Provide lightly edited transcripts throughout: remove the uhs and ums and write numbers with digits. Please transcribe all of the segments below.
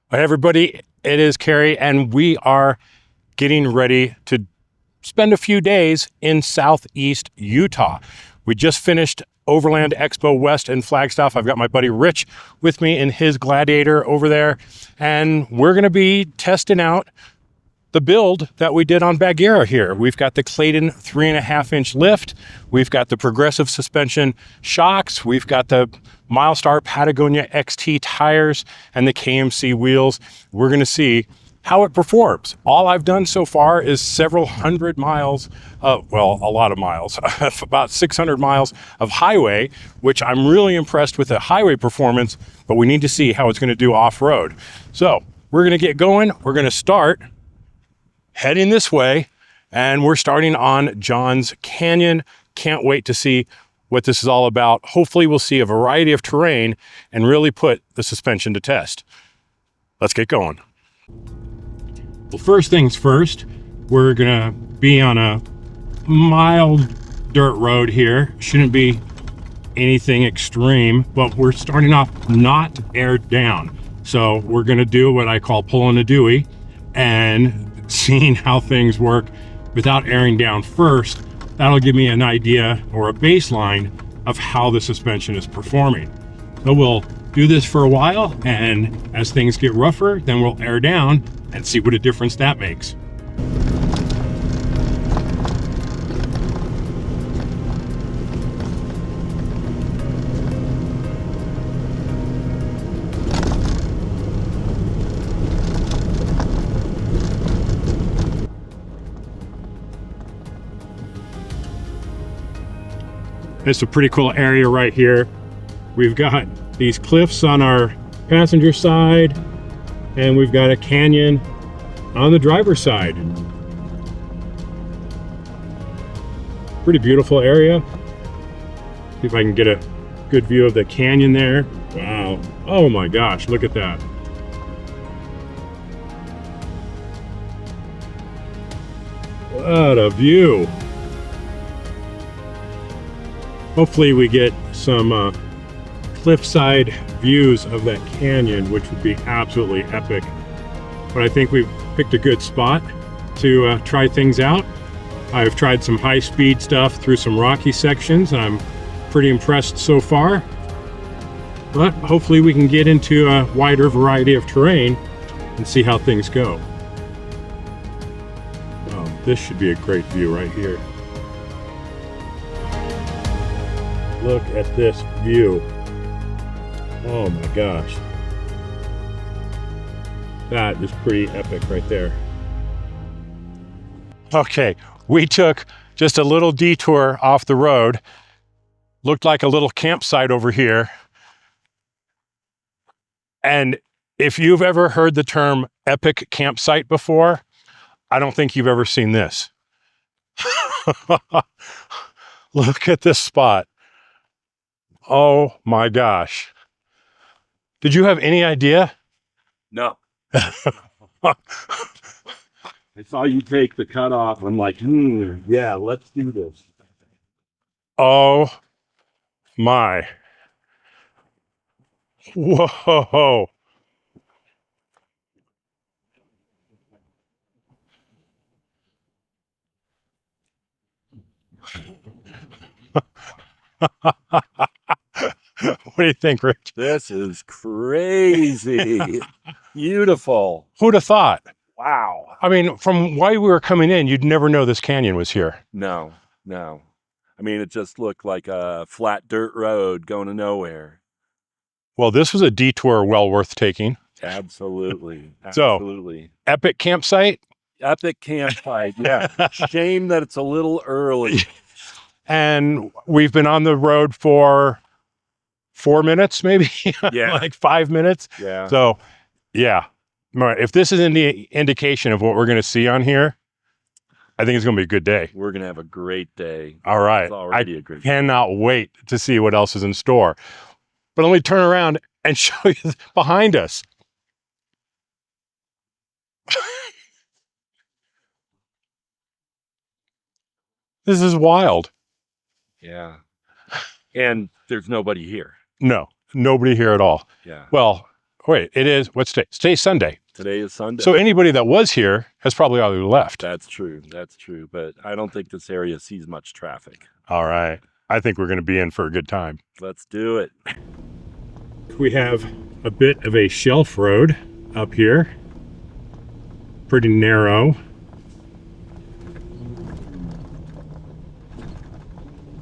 Hey everybody, it is Carrie, and we are getting ready to spend a few days in southeast Utah. We just finished Overland Expo West in Flagstaff. I've got my buddy Rich with me in his Gladiator over there, and we're going to be testing out the build that we did on Bagheera here. We've got the Clayton 3.5-inch lift. We've got the progressive suspension shocks. We've got the Milestar Patagonia XT tires and the KMC wheels. We're going to see how it performs. All I've done so far is several hundred miles, well, a lot of miles, about 600 miles of highway, which I'm really impressed with the highway performance, but we need to see how it's going to do off-road. So we're going to get going. We're going to start heading this way, and we're starting on Johns Canyon. Can't wait to see what this is all about. Hopefully we'll see a variety of terrain and really put the suspension to test. Let's get going. Well, first things first, we're gonna be on a mild dirt road here. Shouldn't be anything extreme, but we're starting off not aired down. So we're gonna do what I call pulling a Dewey and seeing how things work without airing down first. That'll give me an idea or a baseline of how the suspension is performing. So we'll do this for a while, and as things get rougher, then we'll air down and see what a difference that makes. It's a pretty cool area right here. We've got these cliffs on our passenger side, and we've got a canyon on the driver's side. Pretty beautiful area. See if I can get a good view of the canyon there. Wow. Oh my gosh, look at that. What a view. Hopefully we get some cliffside views of that canyon, which would be absolutely epic. But I think we've picked a good spot to try things out. I've tried some high-speed stuff through some rocky sections, and I'm pretty impressed so far. But hopefully we can get into a wider variety of terrain and see how things go. Oh, this should be a great view right here. Look at this view. Oh my gosh. That is pretty epic right there. Okay, we took just a little detour off the road. Looked like a little campsite over here. And if you've ever heard the term epic campsite before, I don't think you've ever seen this. Look at this spot. Oh my gosh. Did you have any idea? No. I saw you take the cut off. I'm like, yeah, let's do this. Oh my. Whoa. What do you think, Rich? This is crazy. Beautiful. Who'd have thought? Wow. I mean, from why we were coming in, you'd never know this canyon was here. No. I mean, it just looked like a flat dirt road going to nowhere. Well, this was a detour well worth taking. Absolutely. So, epic campsite? Epic campsite, yeah. Shame that it's a little early. And we've been on the road for 4 minutes, maybe? Yeah. Like 5 minutes? Yeah. So, yeah. All right. If this is the indication of what we're going to see on here, I think it's going to be a good day. We're going to have a great day. All right. It's already a great day. Cannot wait to see what else is in store. But let me turn around and show you behind us. This is wild. Yeah. And there's nobody here. No, nobody here at all. Yeah. Well, Wait, it is, what's today? Today's Sunday. Today is Sunday. So anybody that was here has probably already left. That's true. That's true. But I don't think this area sees much traffic. All right. I think we're going to be in for a good time. Let's do it. We have a bit of a shelf road up here. Pretty narrow.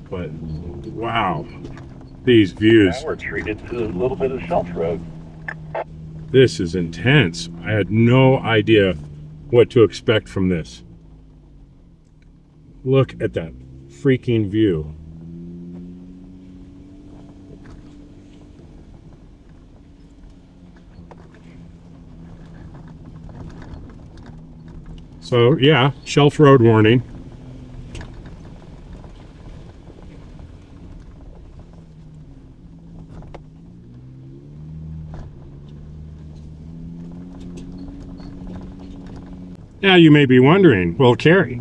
But wow, these views. Now we're treated to a little bit of shelf road. This is intense. I had no idea what to expect from this. Look at that freaking view. So yeah, shelf road warning. Now you may be wondering, well, Carrie,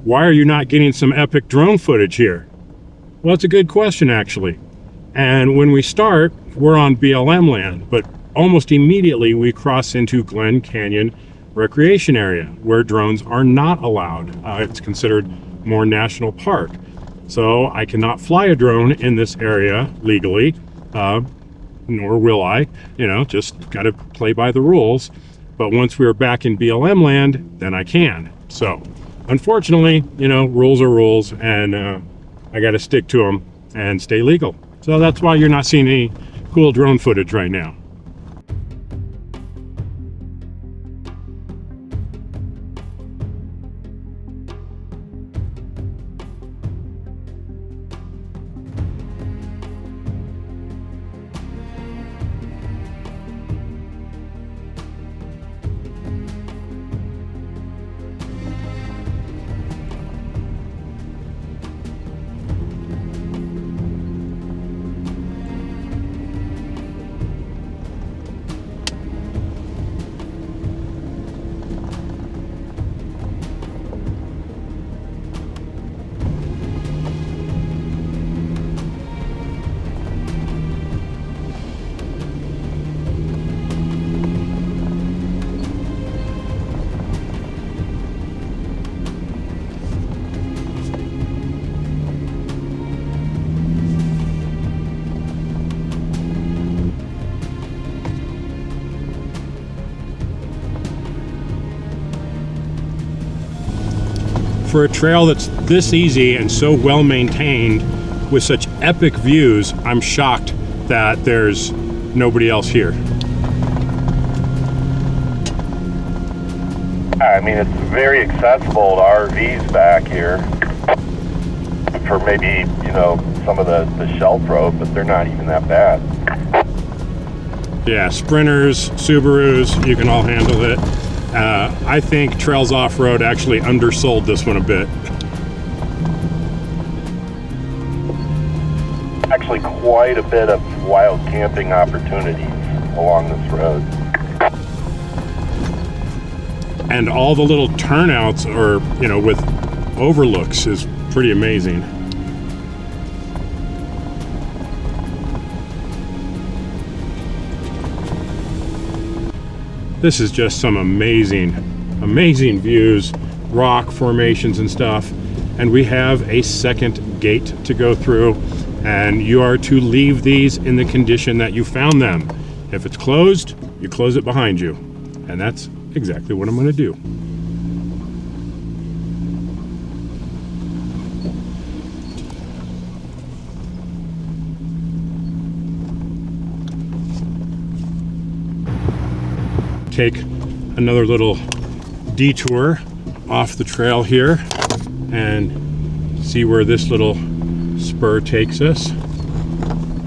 why are you not getting some epic drone footage here? Well, it's a good question, actually. And when we start, we're on BLM land, but almost immediately we cross into Glen Canyon Recreation Area, where drones are not allowed. It's considered more national park. So I cannot fly a drone in this area legally, nor will I, just got to play by the rules. But once we're back in BLM land, then I can. So unfortunately, rules are rules, and I got to stick to them and stay legal. So that's why you're not seeing any cool drone footage right now. For a trail that's this easy and so well maintained with such epic views, I'm shocked that there's nobody else here. I mean, it's very accessible to RVs back here for maybe, some of the shelf road, but they're not even that bad. Yeah, Sprinters, Subarus, you can all handle it. I think Trails Off-Road actually undersold this one a bit. Actually, quite a bit of wild camping opportunities along this road. And all the little turnouts or, with overlooks is pretty amazing. This is just some amazing views, rock formations and stuff. And we have a second gate to go through, and you are to leave these in the condition that you found them. If it's closed, you close it behind you. And that's exactly what I'm going to do. Take another little detour off the trail here and see where this little spur takes us.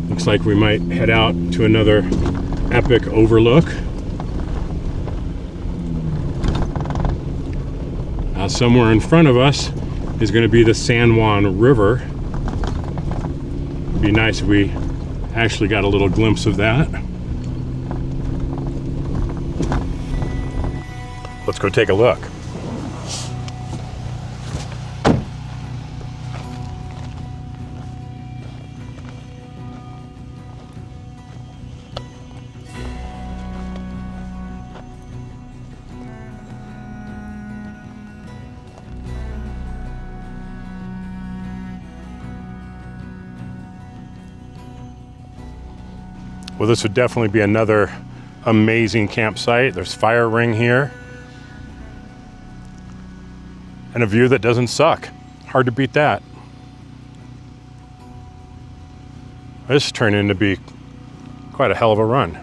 Looks like we might head out to another epic overlook. Somewhere in front of us is going to be the San Juan River. It'd be nice if we actually got a little glimpse of that. Let's go take a look. Well, this would definitely be another amazing campsite. There's fire ring here. And a view that doesn't suck. Hard to beat that. This turned into be quite a hell of a run.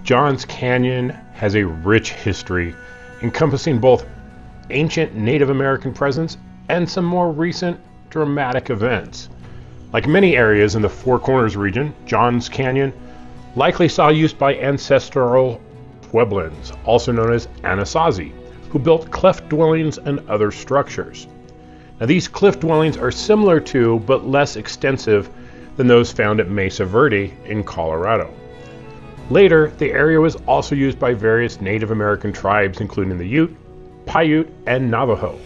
Johns Canyon has a rich history encompassing both ancient Native American presence and some more recent dramatic events. Like many areas in the Four Corners region, Johns Canyon likely saw use by ancestral Pueblans, also known as Anasazi, who built cleft dwellings and other structures. Now, these cliff dwellings are similar to, but less extensive than those found at Mesa Verde in Colorado. Later, the area was also used by various Native American tribes, including the Ute, Paiute, and Navajo.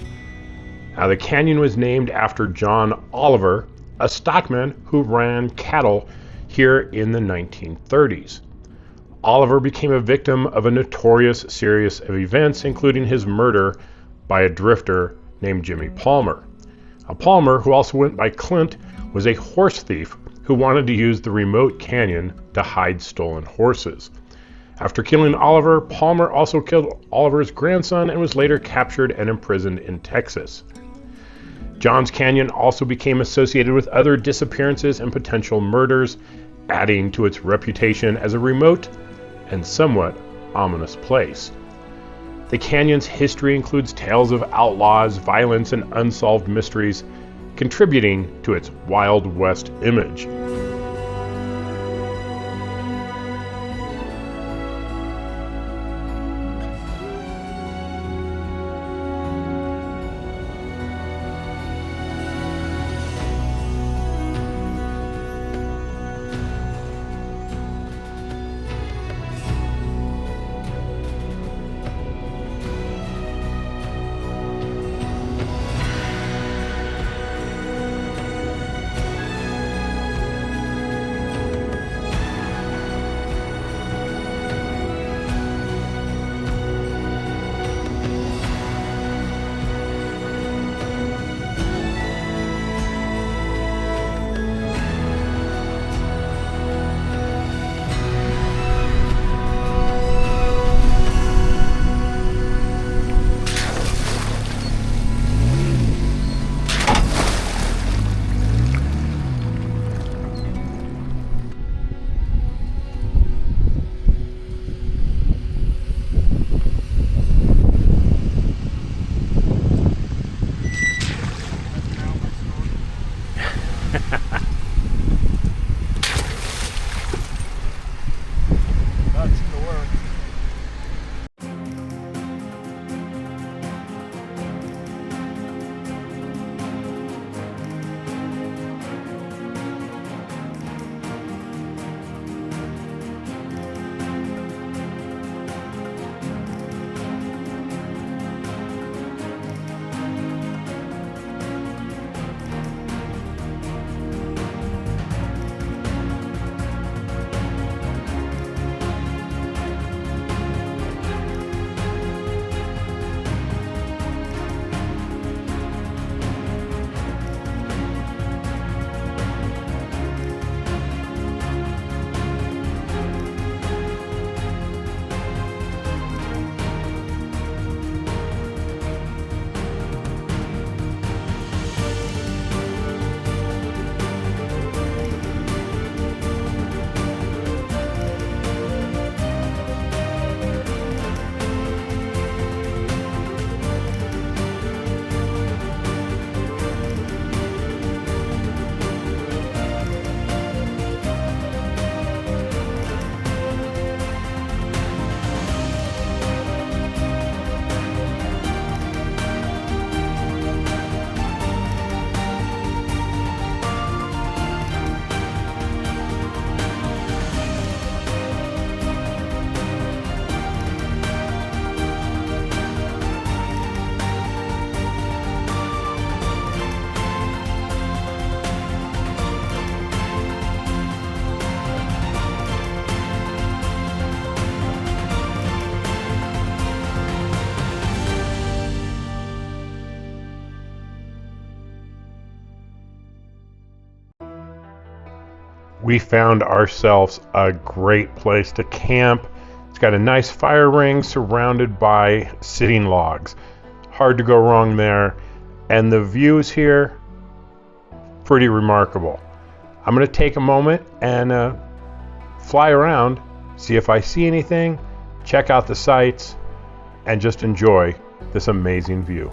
Now, the canyon was named after John Oliver, a stockman who ran cattle here in the 1930s. Oliver became a victim of a notorious series of events, including his murder by a drifter named Jimmy Palmer. Now, Palmer, who also went by Clint, was a horse thief who wanted to use the remote canyon to hide stolen horses. After killing Oliver, Palmer also killed Oliver's grandson and was later captured and imprisoned in Texas. Johns Canyon also became associated with other disappearances and potential murders, adding to its reputation as a remote and somewhat ominous place. The canyon's history includes tales of outlaws, violence, and unsolved mysteries, contributing to its Wild West image. we found ourselves a great place to camp. It's got a nice fire ring surrounded by sitting logs. Hard to go wrong there. And the views here, pretty remarkable. I'm going to take a moment and fly around, see if I see anything, check out the sights, and just enjoy this amazing view.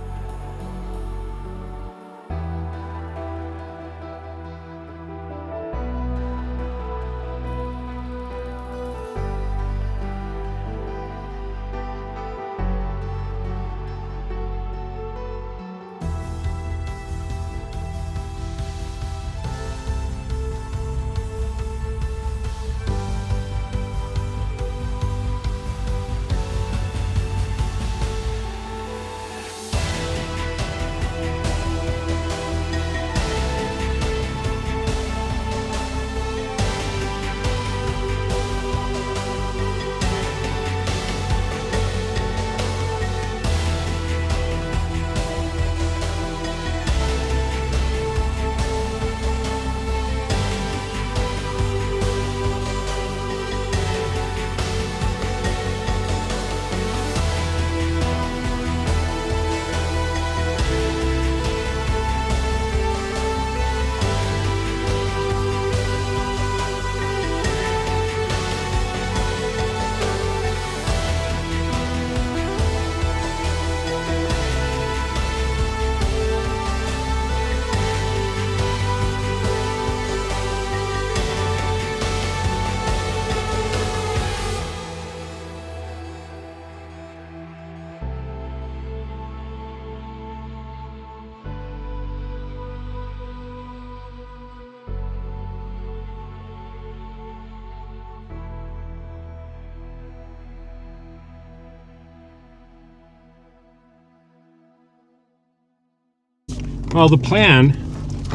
Well, the plan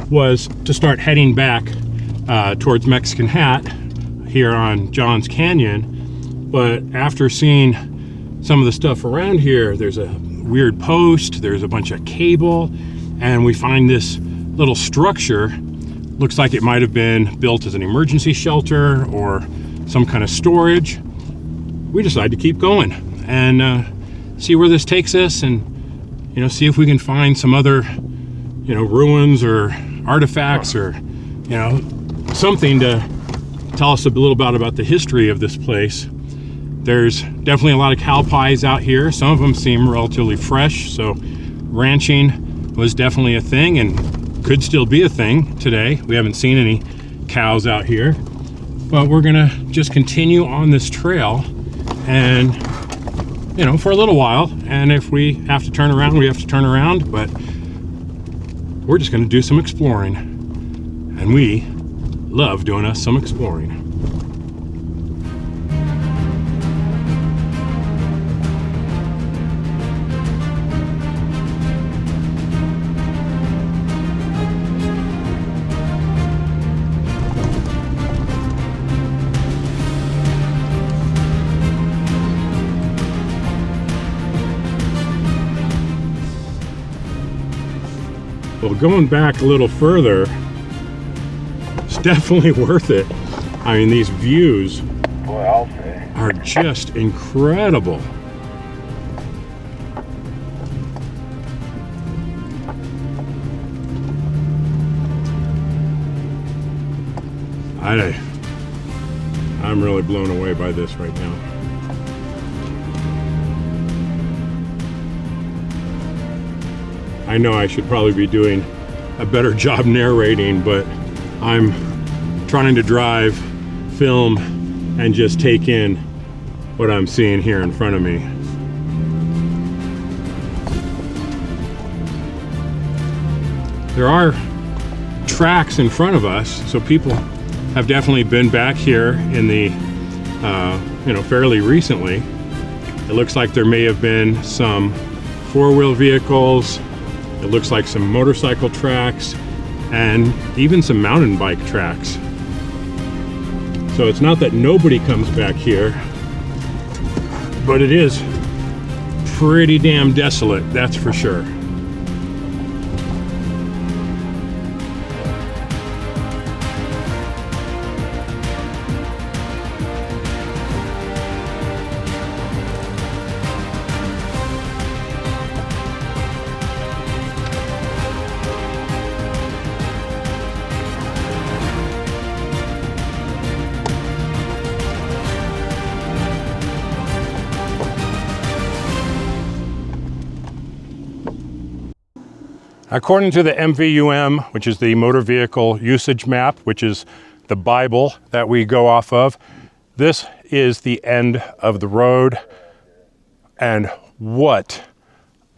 was to start heading back towards Mexican Hat here on Johns Canyon, but after seeing some of the stuff around here, there's a weird post, there's a bunch of cable, and we find this little structure. Looks like it might have been built as an emergency shelter or some kind of storage. We decided to keep going and see where this takes us, and see if we can find some other ruins or artifacts or something to tell us a little about the history of this place. There's definitely a lot of cow pies out here. Some of them seem relatively fresh, so ranching was definitely a thing and could still be a thing today. We haven't seen any cows out here, but we're gonna just continue on this trail and for a little while, and if we have to turn around, we have to turn around, but we're just going to do some exploring, and we love doing us some exploring. Well, going back a little further, it's definitely worth it. I mean, these views are just incredible. I'm really blown away by this right now. I know I should probably be doing a better job narrating, but I'm trying to drive, film, and just take in what I'm seeing here in front of me. There are tracks in front of us, so people have definitely been back here in the, fairly recently. It looks like there may have been some four-wheel vehicles. It looks like some motorcycle tracks and even some mountain bike tracks. So it's not that nobody comes back here, but it is pretty damn desolate, that's for sure. According to the MVUM, which is the Motor Vehicle Usage Map, which is the Bible that we go off of, this is the end of the road. And what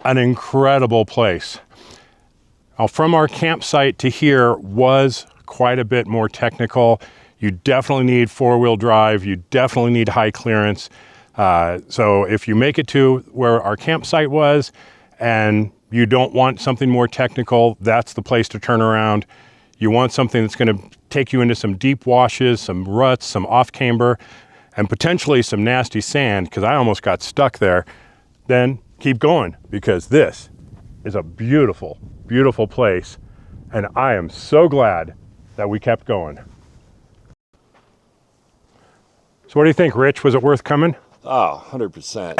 an incredible place. Now, from our campsite to here was quite a bit more technical. You definitely need four-wheel drive. You definitely need high clearance. So if you make it to where our campsite was and you don't want something more technical, that's the place to turn around. You want something that's going to take you into some deep washes, some ruts, some off-camber, and potentially some nasty sand, because I almost got stuck there. Then keep going, because this is a beautiful, beautiful place, and I am so glad that we kept going. So what do you think, Rich? Was it worth coming? Oh, 100%.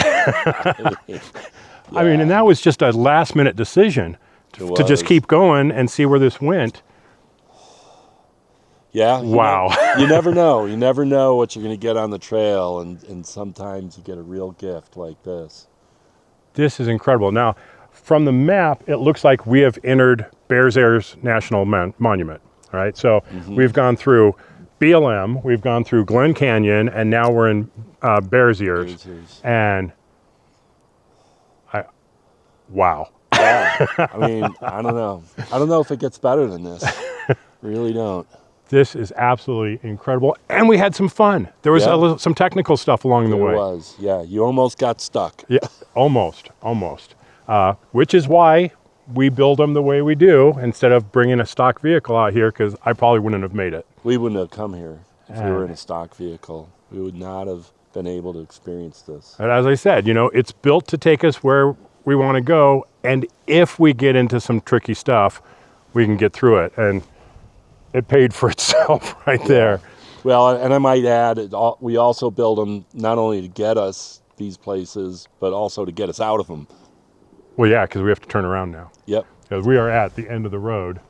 I mean, and that was just a last-minute decision to just keep going and see where this went. Yeah. Wow. You never know. You never know what you're going to get on the trail, and sometimes you get a real gift like this. This is incredible. Now, from the map, it looks like we have entered Bears Ears National Monument. All right, so we've gone through BLM, we've gone through Glen Canyon, and now we're in Bears Ears. And wow. Yeah. I mean, I don't know. I don't know if it gets better than this. Really don't. This is absolutely incredible. And we had some fun. There was some technical stuff along the way. There was, yeah. You almost got stuck. Yeah, almost. Which is why we build them the way we do instead of bringing a stock vehicle out here, because I probably wouldn't have made it. We wouldn't have come here if we were in a stock vehicle. We would not have been able to experience this. And as I said, it's built to take us where we want to go. And if we get into some tricky stuff, we can get through it. And it paid for itself right there. Well, and I might add, we also build them not only to get us these places, but also to get us out of them. Well, yeah, because we have to turn around now. Yep. Because we are at the end of the road.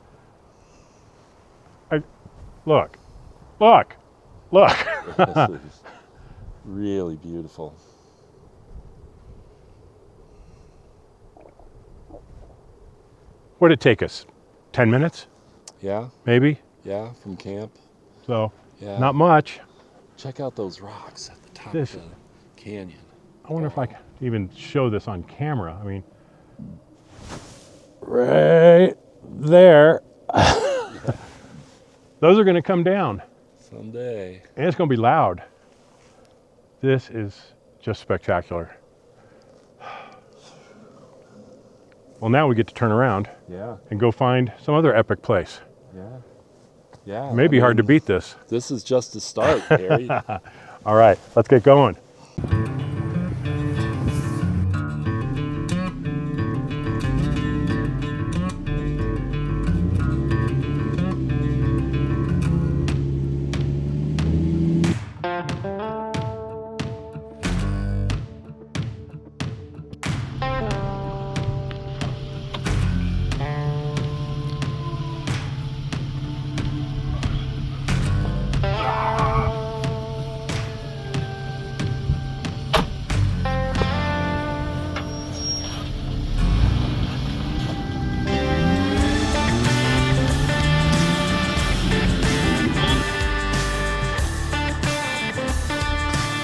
Look. This is really beautiful. What did it take us? 10 minutes? Yeah. Maybe? Yeah, from camp. So, yeah. Not much. Check out those rocks at the top of the canyon. I wonder if I can even show this on camera. I mean, right there. Those are going to come down. Someday. And it's going to be loud. This is just spectacular. Well, now we get to turn around and go find some other epic place. Yeah. Maybe hard to beat this. This is just the start, Harry. All right, let's get going.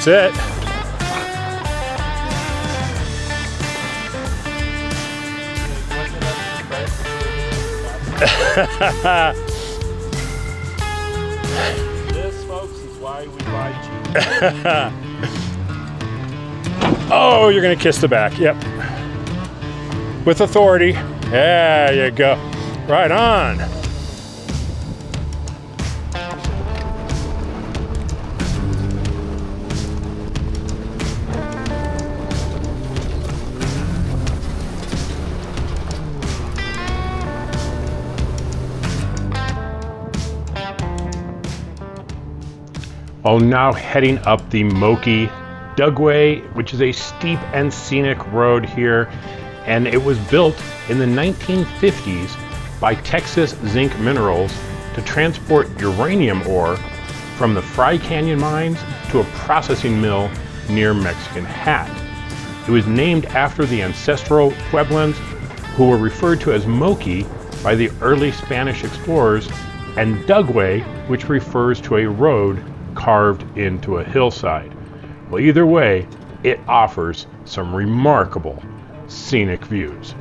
That's it. This, folks, is why we buy Jeep. Oh, you're gonna kiss the back. Yep. With authority. There you go. Right on. Well, now heading up the Moki Dugway, which is a steep and scenic road here, and it was built in the 1950s by Texas Zinc Minerals to transport uranium ore from the Fry Canyon mines to a processing mill near Mexican Hat. It was named after the ancestral Pueblans who were referred to as Moki by the early Spanish explorers, and Dugway, which refers to a road carved into a hillside. Well, either way, it offers some remarkable scenic views.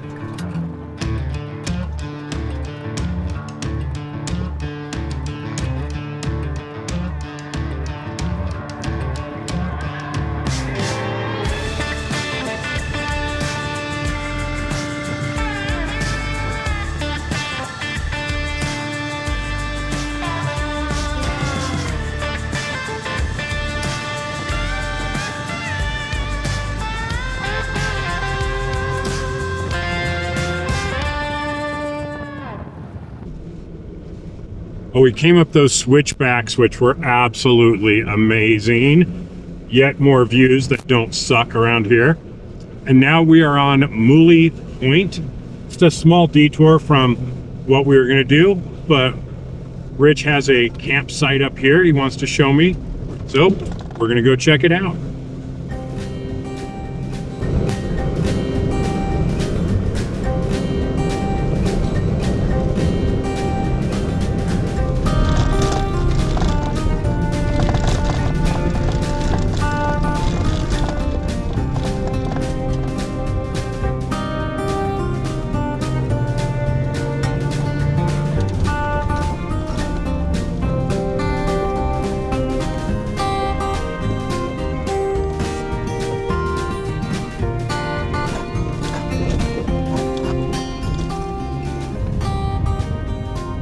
Oh, we came up those switchbacks, which were absolutely amazing. Yet more views that don't suck around here. And now we are on Muley Point. It's a small detour from what we were going to do, but Rich has a campsite up here he wants to show me. So we're going to go check it out.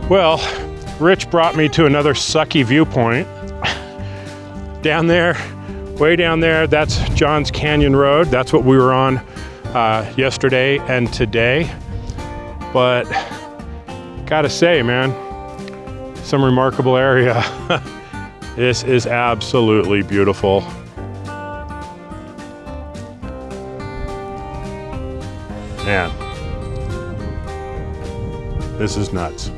Well, Rich brought me to another sucky viewpoint. Down there, way down there, that's Johns Canyon Road. That's what we were on yesterday and today. But gotta say, man, some remarkable area. This is absolutely beautiful. Man, this is nuts.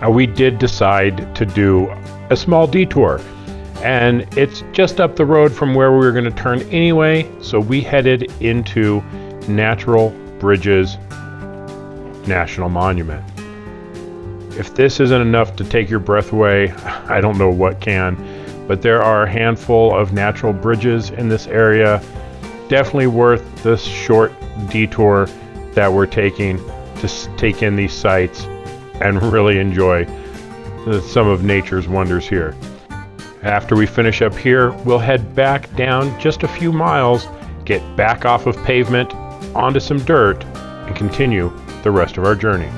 We did decide to do a small detour, and it's just up the road from where we were going to turn anyway, so we headed into Natural Bridges National Monument. If this isn't enough to take your breath away, I don't know what can, but there are a handful of natural bridges in this area. Definitely worth this short detour that we're taking to take in these sights and really enjoy some of nature's wonders here. After we finish up here, we'll head back down just a few miles, get back off of pavement onto some dirt, and continue the rest of our journey.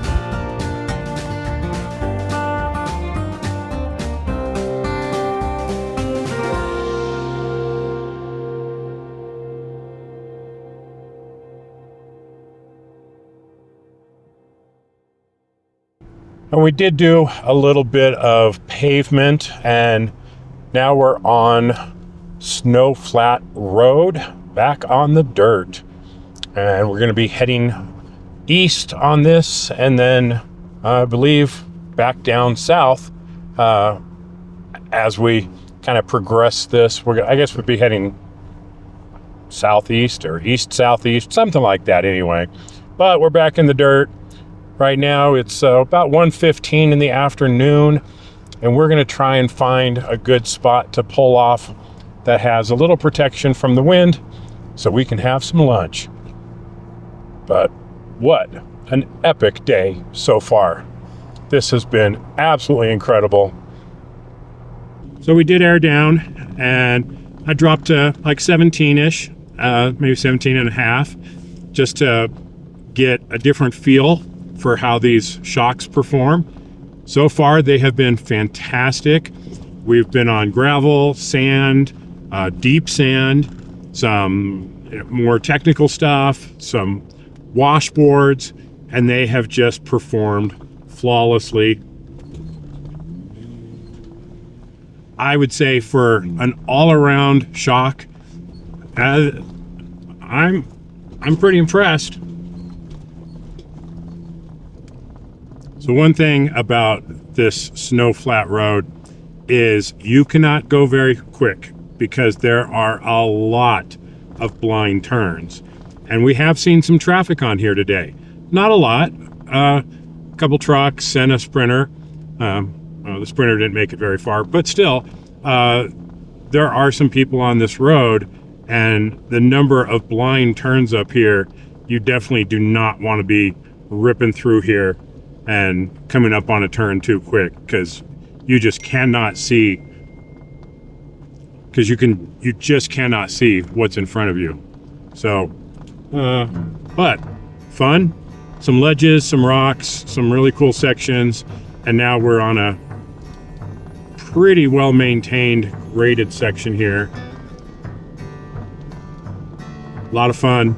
And we did do a little bit of pavement, and now we're on Snow Flat Road, back on the dirt. And we're going to be heading east on this, and then I believe back down south as we kind of progress this. I guess we'd be heading southeast or east-southeast, something like that anyway. But we're back in the dirt. Right now it's about 1:15 in the afternoon, and we're going to try and find a good spot to pull off that has a little protection from the wind so we can have some lunch. But what an epic day so far. This has been absolutely incredible. So we did air down, and I dropped to like 17-ish, maybe 17 and a half, just to get a different feel for how these shocks perform. So far, they have been fantastic. We've been on gravel, sand, deep sand, some more technical stuff, some washboards, and they have just performed flawlessly. I would say for an all-around shock, I'm pretty impressed. So one thing about this Snow Flat Road is you cannot go very quick because there are a lot of blind turns. And we have seen some traffic on here today. Not a lot. A couple trucks and a Sprinter. The Sprinter didn't make it very far, but still, there are some people on this road, and the number of blind turns up here, you definitely do not want to be ripping through here and coming up on a turn too quick, because you just cannot see, you just cannot see what's in front of you. So, but fun, some ledges, some rocks, some really cool sections, and now we're on a pretty well maintained graded section here. A lot of fun,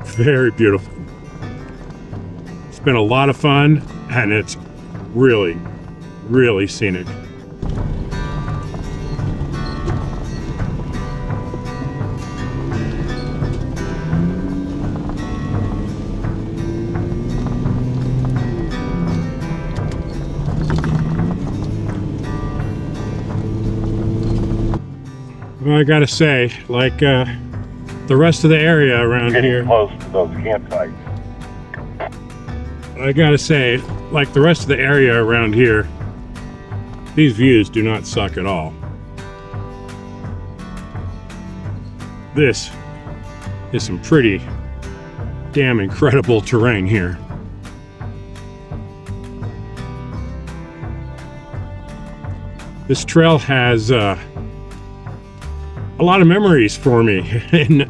very beautiful. It's been a lot of fun, and it's really, really scenic. Well, I gotta say, like the rest of the area around Getting here, close to those campsites. I gotta say, like the rest of the area around here, these views do not suck at all. This is some pretty damn incredible terrain here. This trail has a lot of memories for me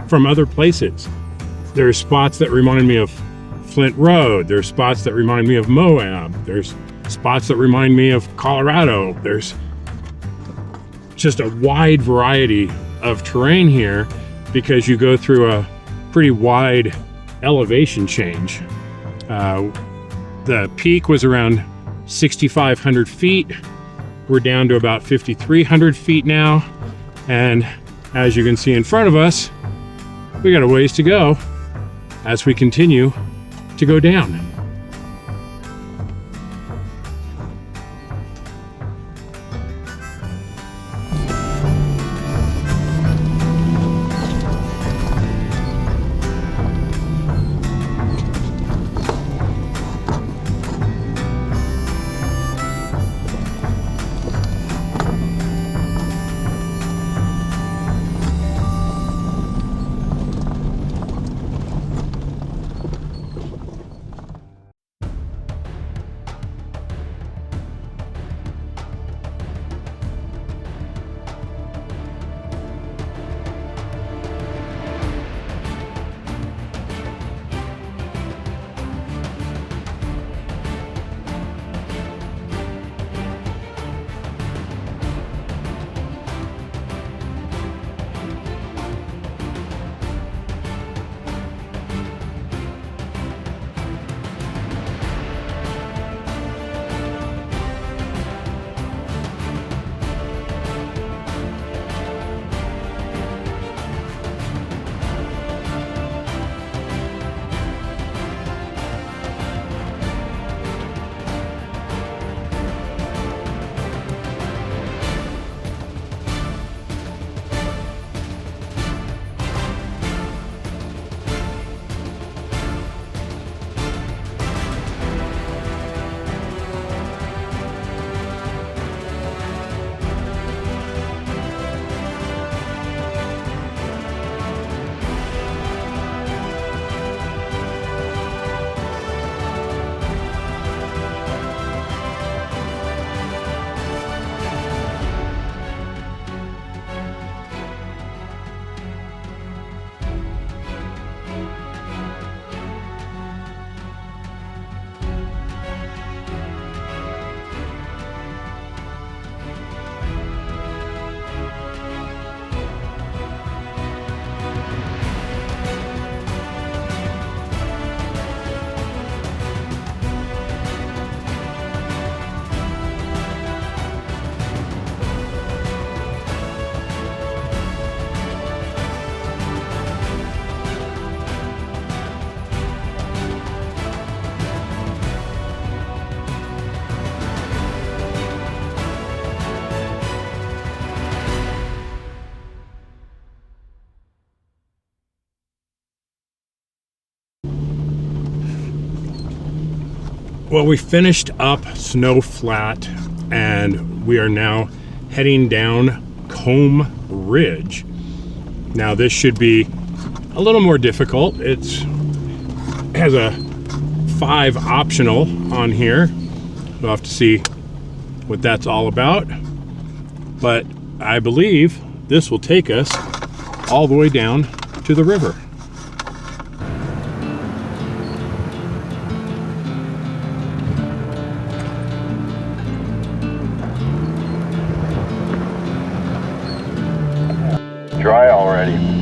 from other places. There's spots that reminded me of Flint Road. There's spots that remind me of Moab. There's spots that remind me of Colorado. There's just a wide variety of terrain here because you go through a pretty wide elevation change. The peak was around 6,500 feet. We're down to about 5,300 feet now. And as you can see in front of us, we got a ways to go as we continue to go down. Well, we finished up Snow Flat and we are now heading down Comb Ridge. Now this should be a little more difficult. It has a 5 optional on here. We'll have to see what that's all about. But I believe this will take us all the way down to the river. Dry already.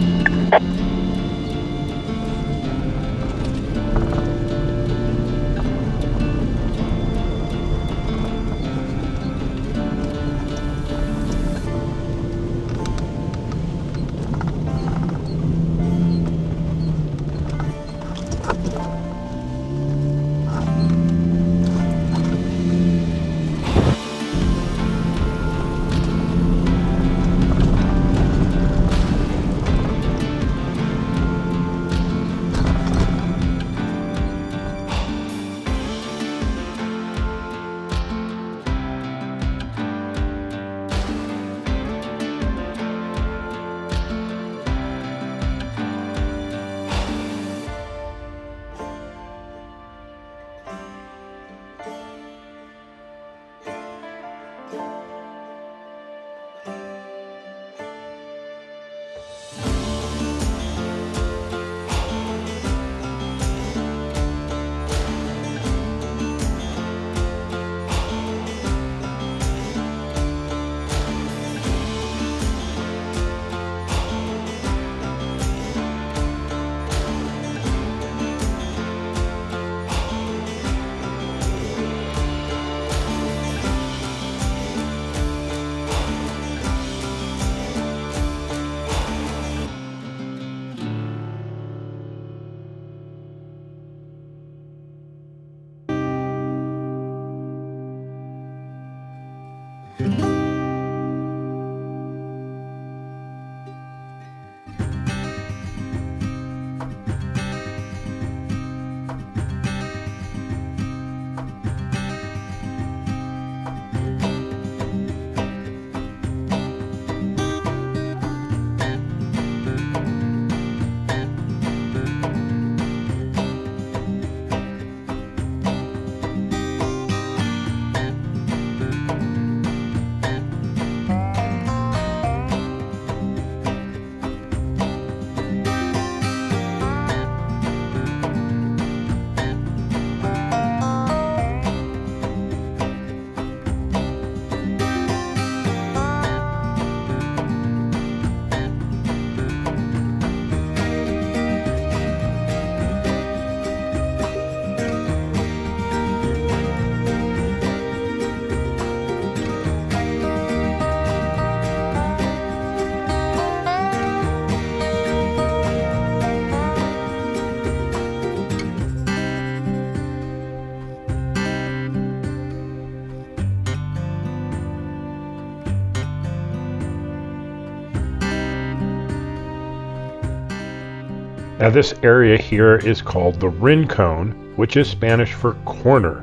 Now this area here is called the Rincon, which is Spanish for corner.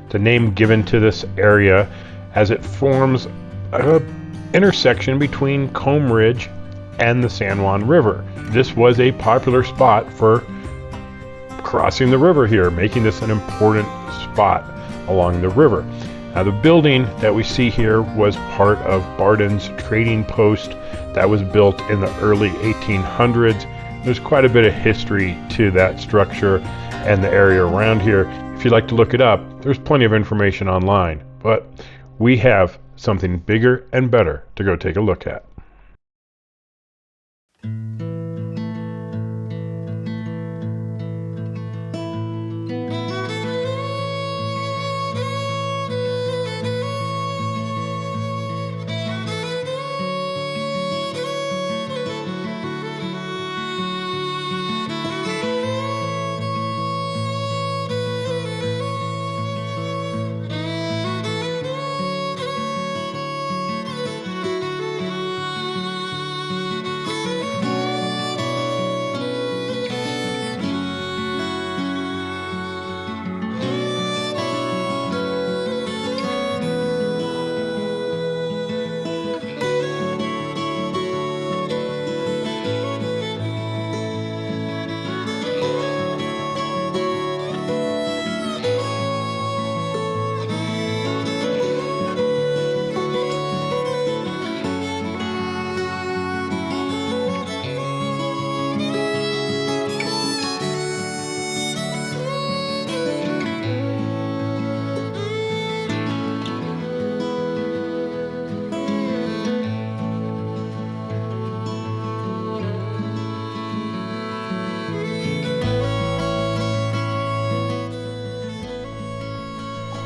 The name given to this area as it forms an intersection between Comb Ridge and the San Juan River. This was a popular spot for crossing the river here, making this an important spot along the river. Now the building that we see here was part of Barden's trading post that was built in the early 1800s. There's quite a bit of history to that structure and the area around here. If you'd like to look it up, there's plenty of information online, but we have something bigger and better to go take a look at.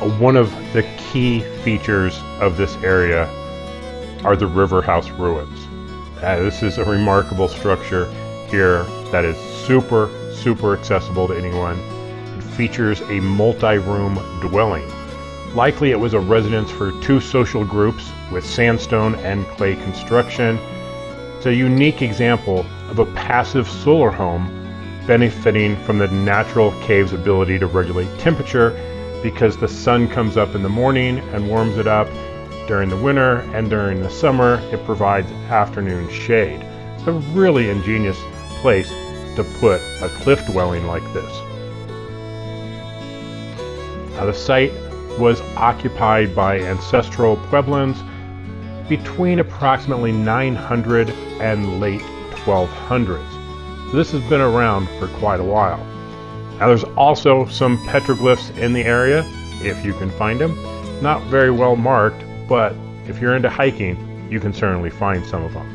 One of the key features of this area are the River House ruins. This is a remarkable structure here that is super accessible to anyone. It features a multi-room dwelling. Likely it was a residence for 2 social groups with sandstone and clay construction. It's a unique example of a passive solar home benefiting from the natural cave's ability to regulate temperature because the sun comes up in the morning and warms it up during the winter, and during the summer it provides afternoon shade. It's a really ingenious place to put a cliff dwelling like this. Now, the site was occupied by ancestral Pueblans between approximately 900 and late 1200s. So this has been around for quite a while. Now, there's also some petroglyphs in the area, if you can find them. Not very well marked, but if you're into hiking, you can certainly find some of them.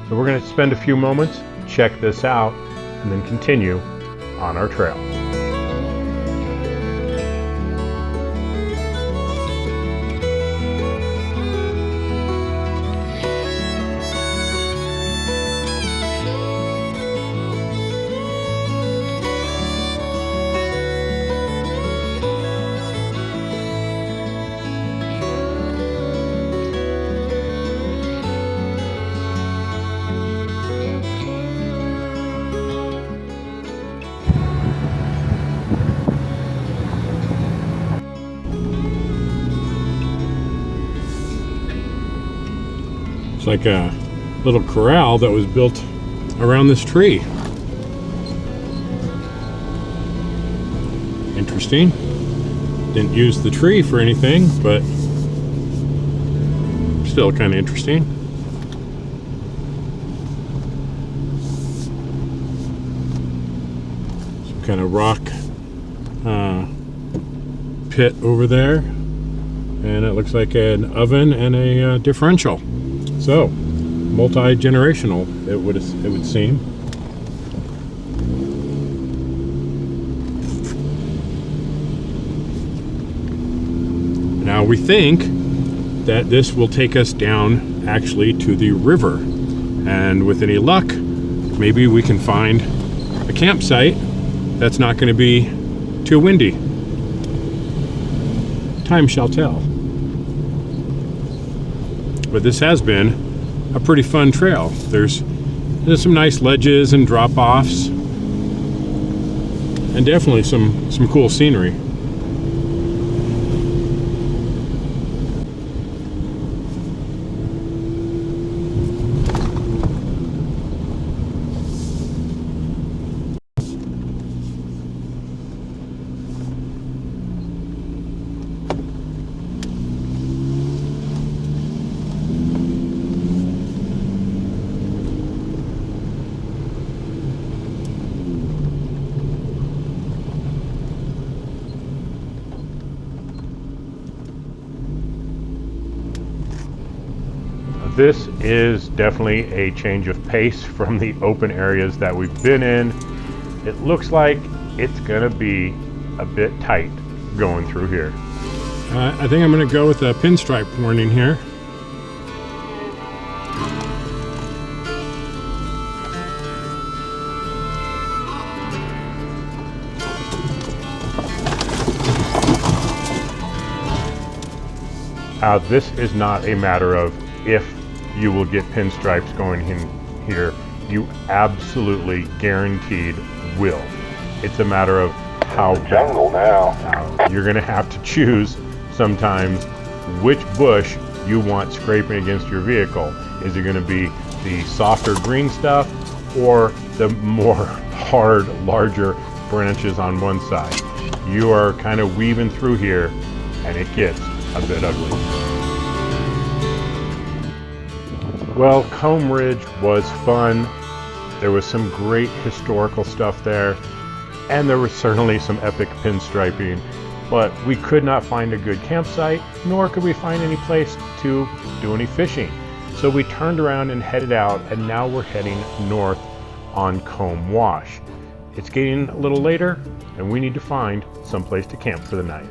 So we're going to spend a few moments, check this out, and then continue on our trail. It's like a little corral that was built around this tree. Interesting. Didn't use the tree for anything, but still kind of interesting. Some kind of rock pit over there, and it looks like an oven and a differential. So, multi-generational, it would seem. Now we think that this will take us down actually to the river, and with any luck, maybe we can find a campsite that's not going to be too windy. Time shall tell. But this has been a pretty fun trail. There's some nice ledges and drop-offs, and definitely some cool scenery. This is definitely a change of pace from the open areas that we've been in. It looks like it's gonna be a bit tight going through here. I think I'm going to go with a pinstripe warning here. This is not a matter of if you will get pinstripes going in here. You absolutely guaranteed will. It's a matter of how Jungle now. you're going to have to choose sometimes which bush you want scraping against your vehicle. Is it going to be the softer green stuff or the more hard, larger branches on one side? You are kind of weaving through here, and it gets a bit ugly. Well, Comb Ridge was fun. There was some great historical stuff there, and there was certainly some epic pinstriping, but we could not find a good campsite, nor could we find any place to do any fishing. So we turned around and headed out, and now we're heading north on Comb Wash. It's getting a little later, and we need to find some place to camp for the night.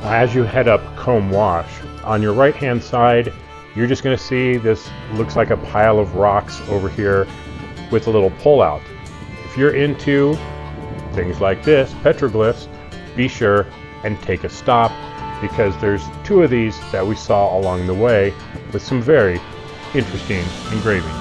As you head up Comb Wash, on your right hand side, you're just going to see this looks like a pile of rocks over here with a little pull out. If you're into things like this, petroglyphs, be sure and take a stop, because there's 2 of these that we saw along the way with some very interesting engravings.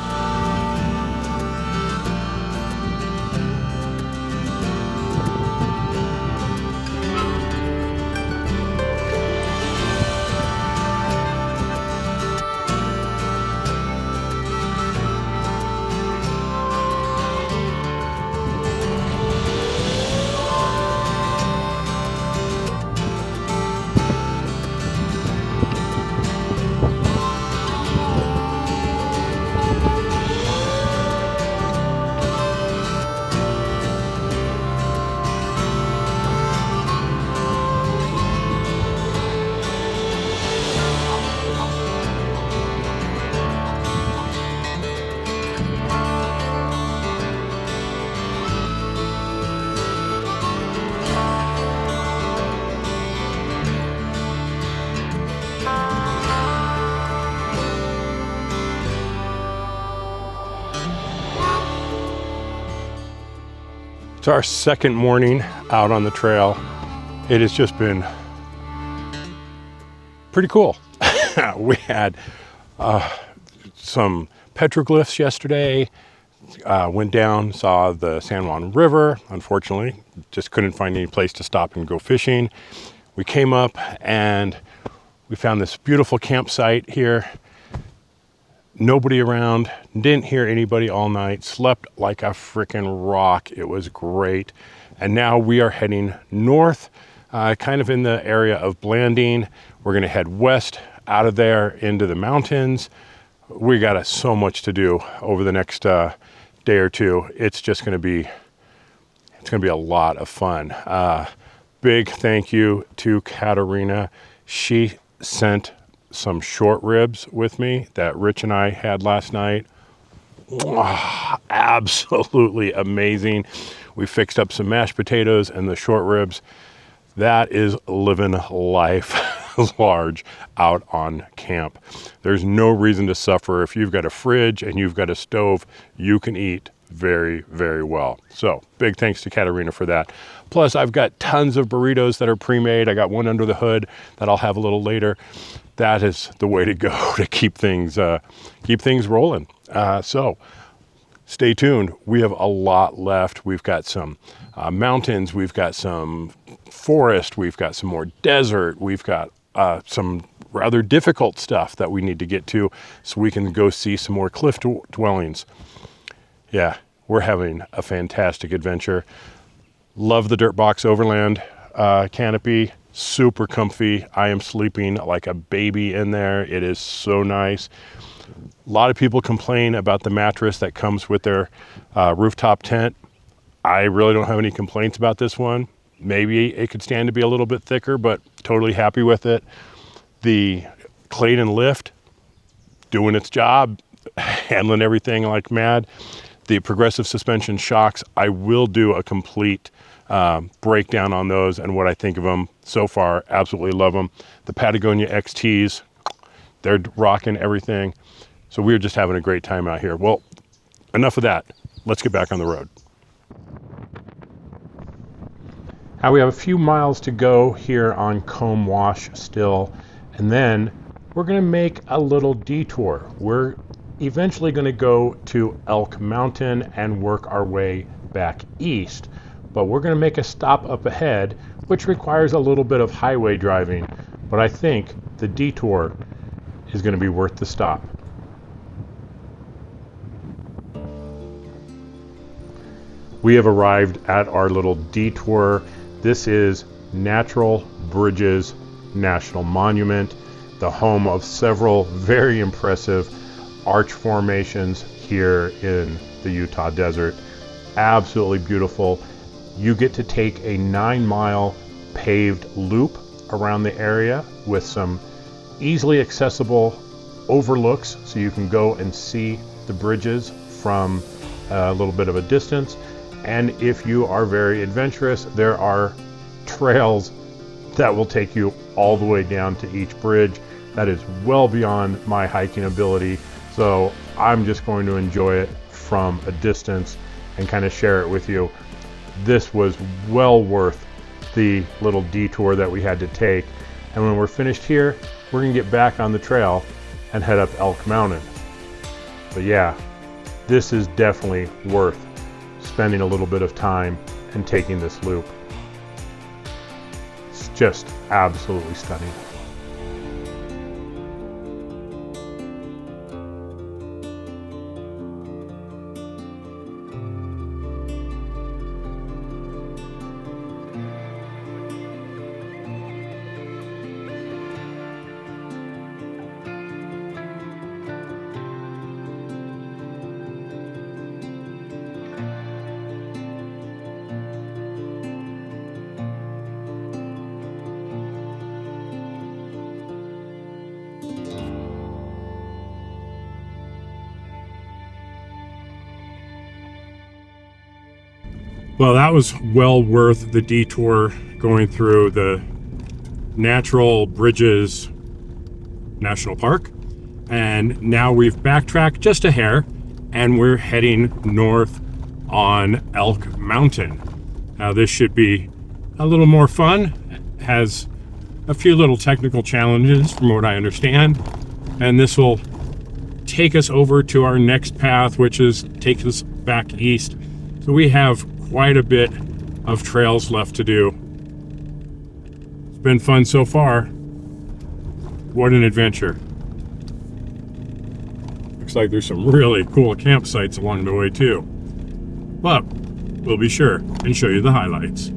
It's our second morning out on the trail. It has just been pretty cool. We had some petroglyphs yesterday, went down, saw the San Juan River. Unfortunately, just couldn't find any place to stop and go fishing. We came up and we found this beautiful campsite here. Nobody around, didn't hear anybody all night, slept like a freaking rock. It was great. And now we are heading north, kind of in the area of Blanding. We're gonna head west out of there into the mountains. We got so much to do over the next day or two. It's gonna be a lot of fun. Big thank you to Katerina. She sent some short ribs with me that Rich and I had last night. Absolutely amazing. We fixed up some mashed potatoes and the short ribs. That is living life large out on camp. There's no reason to suffer. If you've got a fridge and you've got a stove, you can eat very, very well. So big thanks to Katerina for that. Plus, I've got tons of burritos that are pre-made. I got one under the hood that I'll have a little later. That is the way to go to keep things rolling. So stay tuned. We have a lot left. We've got some mountains. We've got some forest. We've got some more desert. We've got some rather difficult stuff that we need to get to so we can go see some more cliff dwellings. Yeah, we're having a fantastic adventure. Love the Dirtbox Overland canopy. Super comfy. I am sleeping like a baby in there. It is so nice. A lot of people complain about the mattress that comes with their rooftop tent. I really don't have any complaints about this one. Maybe it could stand to be a little bit thicker, but totally happy with it. The Clayton lift, doing its job, handling everything like mad. The progressive suspension shocks, I will do a complete breakdown on those and what I think of them so far. Absolutely love them. The Patagonia XTs, they're rocking everything. So we're just having a great time out here. Well, enough of that. Let's get back on the road. Now we have a few miles to go here on Comb Wash still, and then we're going to make a little detour. We're eventually going to go to Elk Mountain and work our way back east, but we're going to make a stop up ahead, which requires a little bit of highway driving, but I think the detour is going to be worth the stop. We have arrived at our little detour. This is Natural Bridges National Monument, the home of several very impressive arch formations here in the Utah desert. Absolutely beautiful. You get to take a 9-mile paved loop around the area with some easily accessible overlooks, so you can go and see the bridges from a little bit of a distance. And if you are very adventurous, there are trails that will take you all the way down to each bridge. That is well beyond my hiking ability, so I'm just going to enjoy it from a distance and kind of share it with you. This was well worth the little detour that we had to take, and when we're finished here, we're gonna get back on the trail and head up Elk Mountain. But yeah, this is definitely worth spending a little bit of time and taking this loop. It's just absolutely stunning. Well, that was well worth the detour going through the Natural Bridges National Park. And now we've backtracked just a hair and we're heading north on Elk Mountain. Now this should be a little more fun. It has a few little technical challenges from what I understand. And this will take us over to our next path, which is take us back east. So we have quite a bit of trails left to do. It's been fun so far. What an adventure. Looks like there's some really cool campsites along the way too. But we'll be sure and show you the highlights.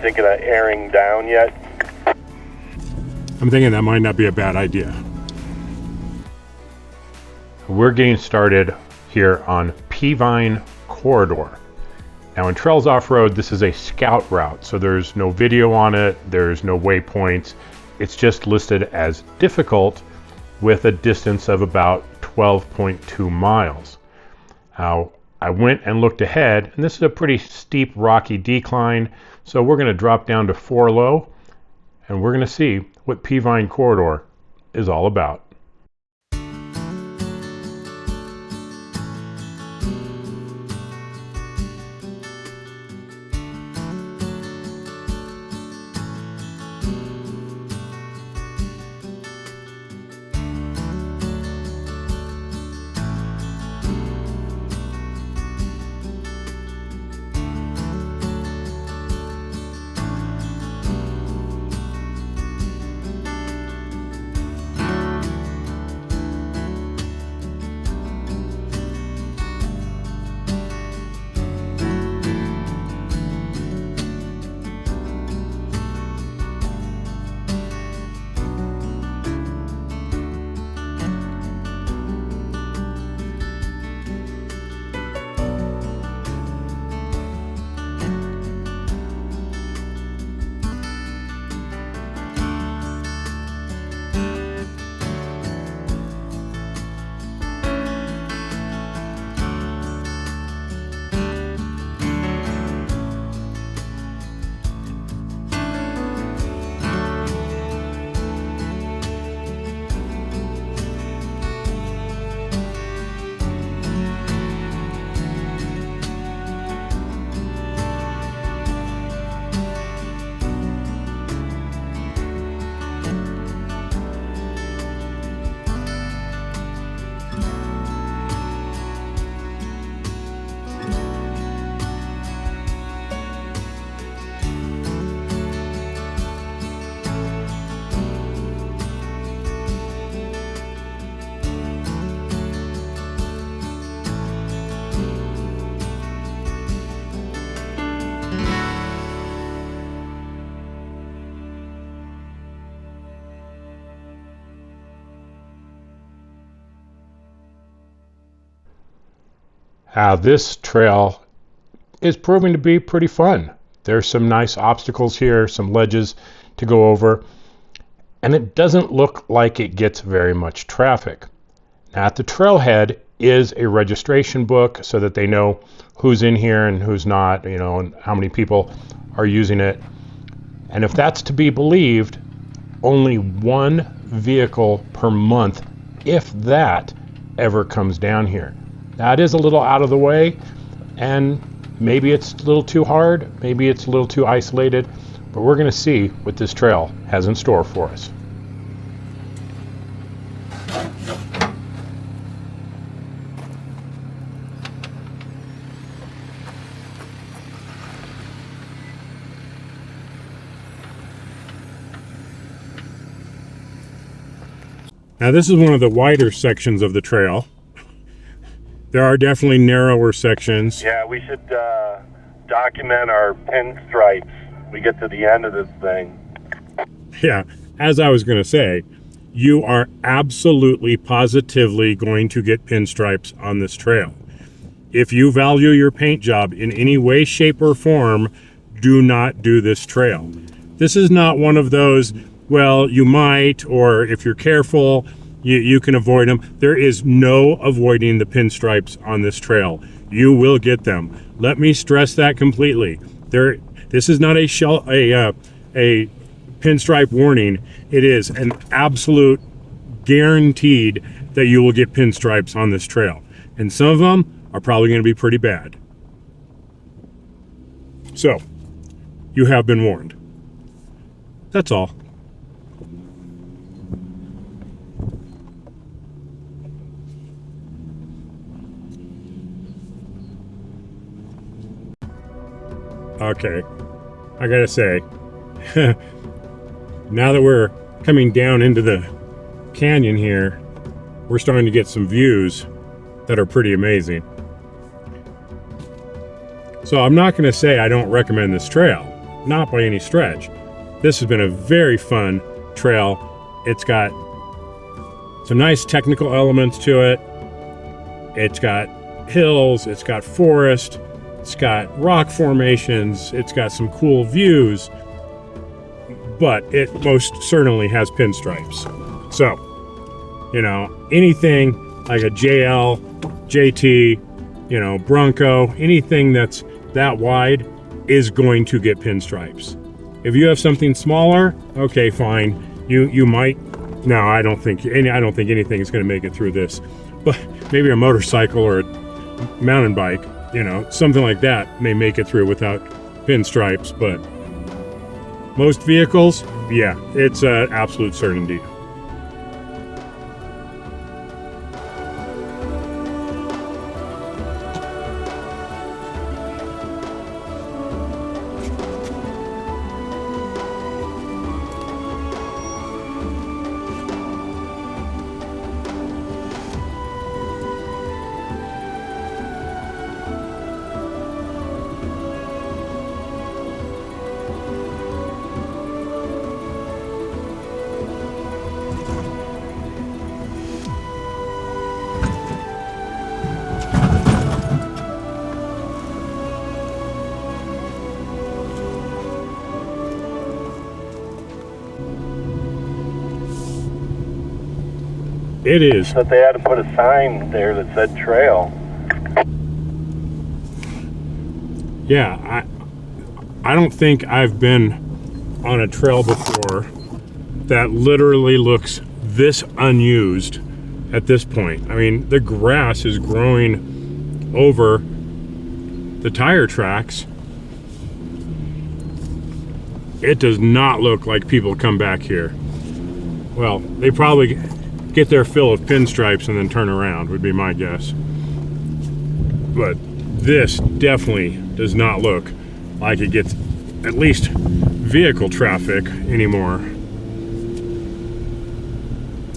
Thinking of airing down yet? I'm thinking that might not be a bad idea. We're getting started here on Peavine Corridor. Now in Trails Off-Road, this is a scout route, so there's no video on it, there's no waypoints. It's just listed as difficult with a distance of about 12.2 miles. I went and looked ahead, and this is a pretty steep rocky decline, so we're going to drop down to 4 low, and we're going to see what Peavine Corridor is all about. This trail is proving to be pretty fun. There's some nice obstacles here, some ledges to go over, and it doesn't look like it gets very much traffic. Now, at the trailhead is a registration book so that they know who's in here and who's not, you know, and how many people are using it. And if that's to be believed, only one vehicle per month, if that, ever comes down here. That is a little out of the way, and maybe it's a little too hard, maybe it's a little too isolated, but we're going to see what this trail has in store for us. Now this is one of the wider sections of the trail. There are definitely narrower sections. Yeah, we should document our pinstripes. We get to the end of this thing. Yeah, as I was going to say, you are absolutely positively going to get pinstripes on this trail. If you value your paint job in any way, shape, or form, do not do this trail. This is not one of those, well, you might, or if you're careful, you can avoid them. There is no avoiding the pinstripes on this trail. You will get them. Let me stress that completely. This is not a pinstripe warning. It is an absolute guaranteed that you will get pinstripes on this trail. And some of them are probably going to be pretty bad. So, you have been warned. That's all. Okay, I gotta say, now that we're coming down into the canyon here, we're starting to get some views that are pretty amazing. So I'm not gonna say I don't recommend this trail, not by any stretch. This has been a very fun trail. It's got some nice technical elements to it. It's got hills, it's got forest, it's got rock formations, it's got some cool views, but it most certainly has pinstripes. So, you know, anything like a JL, JT, you know, Bronco, anything that's that wide is going to get pinstripes. If you have something smaller, okay, fine. You might. No, I don't think anything is going to make it through this. But maybe a motorcycle or a mountain bike, you know, something like that may make it through without pinstripes. But most vehicles, yeah, it's an absolute certainty. It is. But they had to put a sign there that said trail. Yeah, I don't think I've been on a trail before that literally looks this unused at this point. I mean, the grass is growing over the tire tracks. It does not look like people come back here. Well, they probably get their fill of pinstripes and then turn around, would be my guess. But this definitely does not look like it gets at least vehicle traffic anymore.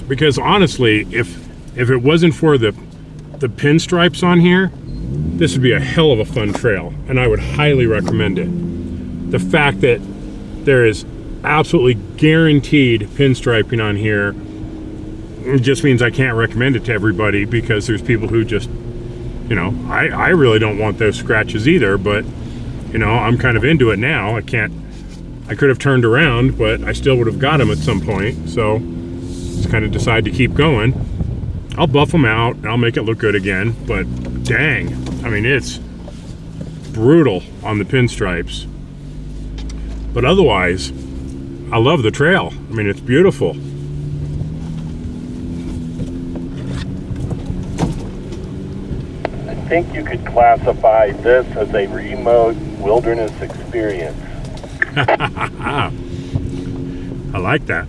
Because honestly, if it wasn't for the pinstripes on here, this would be a hell of a fun trail, and I would highly recommend it. The fact that there is absolutely guaranteed pinstriping on here, it just means I can't recommend it to everybody, because there's people who just, you know, I really don't want those scratches either, but, you know, I'm kind of into it now. I could have turned around, but I still would have got them at some point, so just kind of decide to keep going. I'll buff them out, and I'll make it look good again, but dang, I mean, it's brutal on the pinstripes. But otherwise, I love the trail. I mean, it's beautiful. I think you could classify this as a remote wilderness experience. I like that.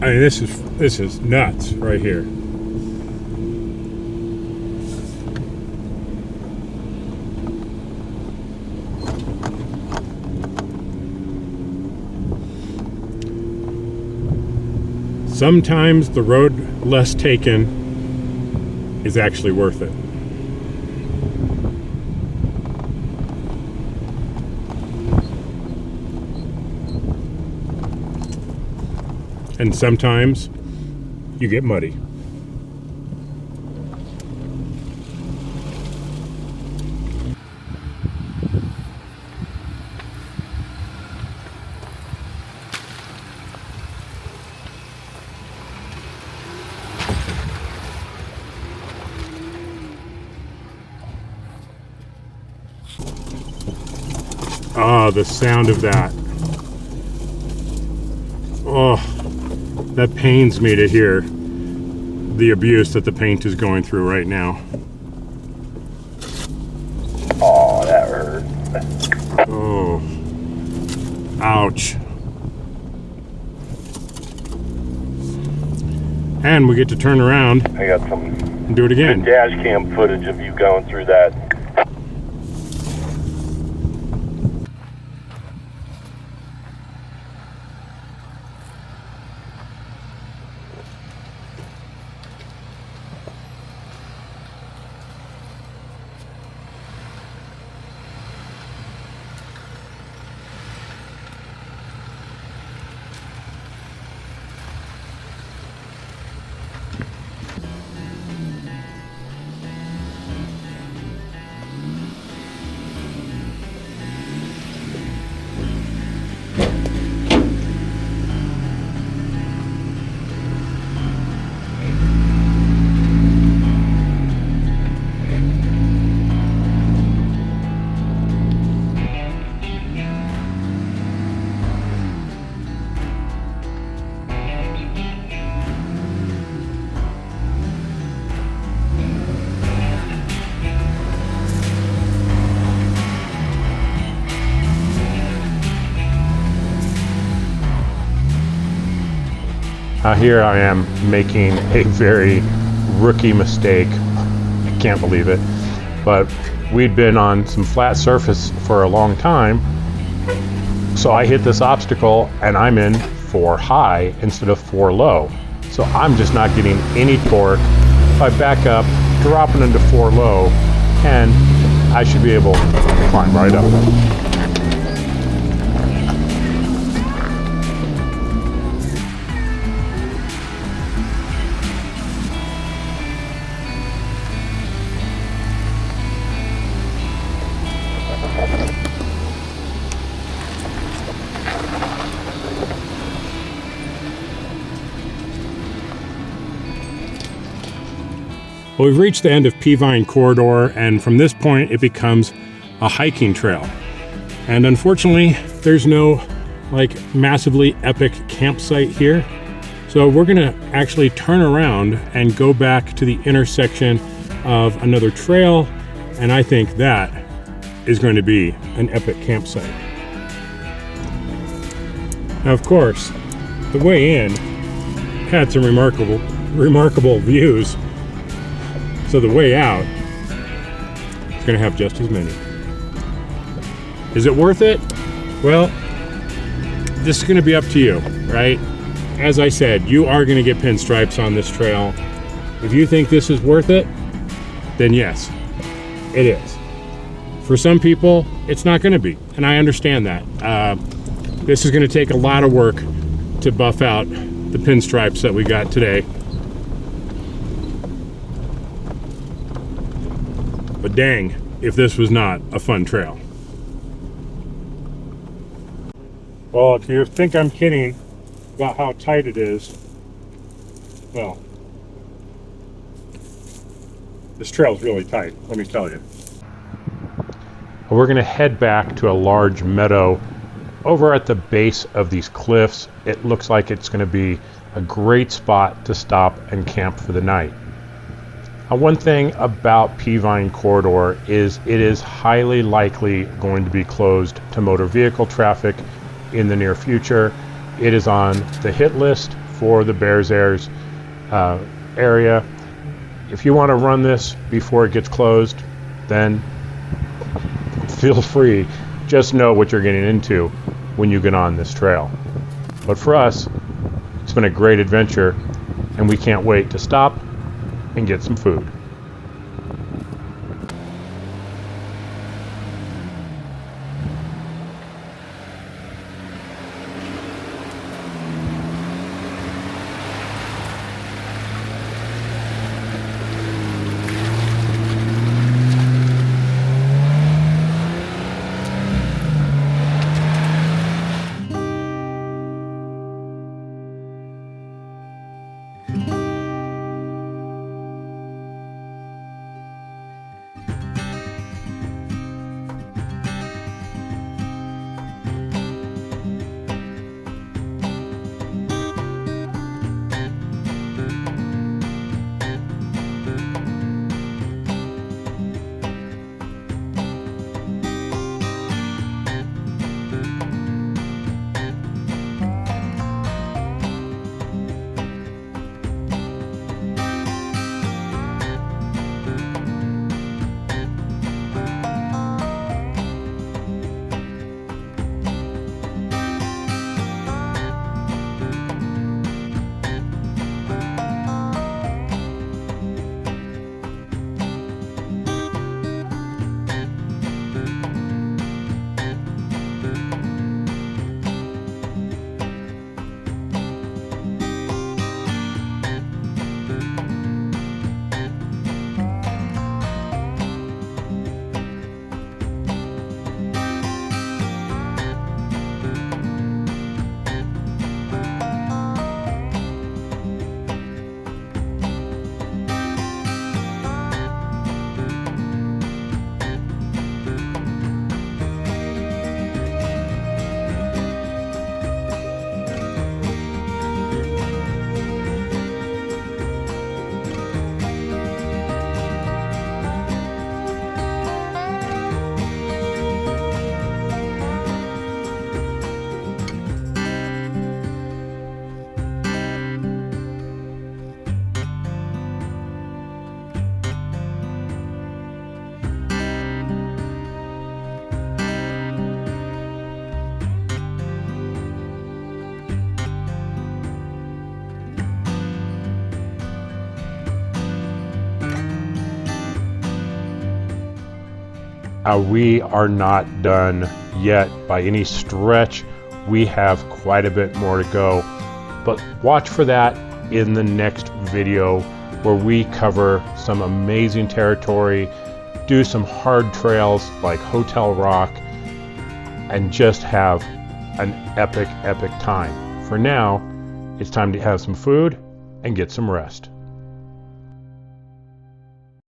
I mean, this is nuts right here. Sometimes the road less taken is actually worth it. And sometimes you get muddy. Oh, the sound of that. Oh, that pains me to hear the abuse that the paint is going through right now. Oh, that hurt. Oh, ouch. And we get to turn around I got some and do it again. dash cam footage of you going through that. Here I am making a very rookie mistake. I can't believe it. But we'd been on some flat surface for a long time. So I hit this obstacle and I'm in 4 high instead of 4 low. So I'm just not getting any torque. If I back up, drop it into 4 low, and I should be able to climb right up. Well, we've reached the end of Peavine Corridor, and from this point it becomes a hiking trail. And unfortunately, there's no like massively epic campsite here. So we're gonna actually turn around and go back to the intersection of another trail, and I think that is going to be an epic campsite. Now, of course, the way in had some remarkable views. So the way out is going to have just as many. Is it worth it? Well, this is going to be up to you, right? As I said, you are going to get pinstripes on this trail. If you think this is worth it, then yes, it is. For some people, it's not going to be, and I understand that. This is going to take a lot of work to buff out the pinstripes that we got today. But dang, if this was not a fun trail. Well, if you think I'm kidding about how tight it is, well, this trail's really tight, let me tell you. We're going to head back to a large meadow over at the base of these cliffs. It looks like it's going to be a great spot to stop and camp for the night. One thing about Peavine Corridor is it is highly likely going to be closed to motor vehicle traffic in the near future. It is on the hit list for the Bears Airs area. If you want to run this before it gets closed, then feel free. Just know what you're getting into when you get on this trail. But for us, it's been a great adventure, and we can't wait to stop and get some food. We are not done yet by any stretch. We have quite a bit more to go, but watch for that in the next video where we cover some amazing territory, do some hard trails like Hotel Rock, and just have an epic time. For now, it's time to have some food and get some rest.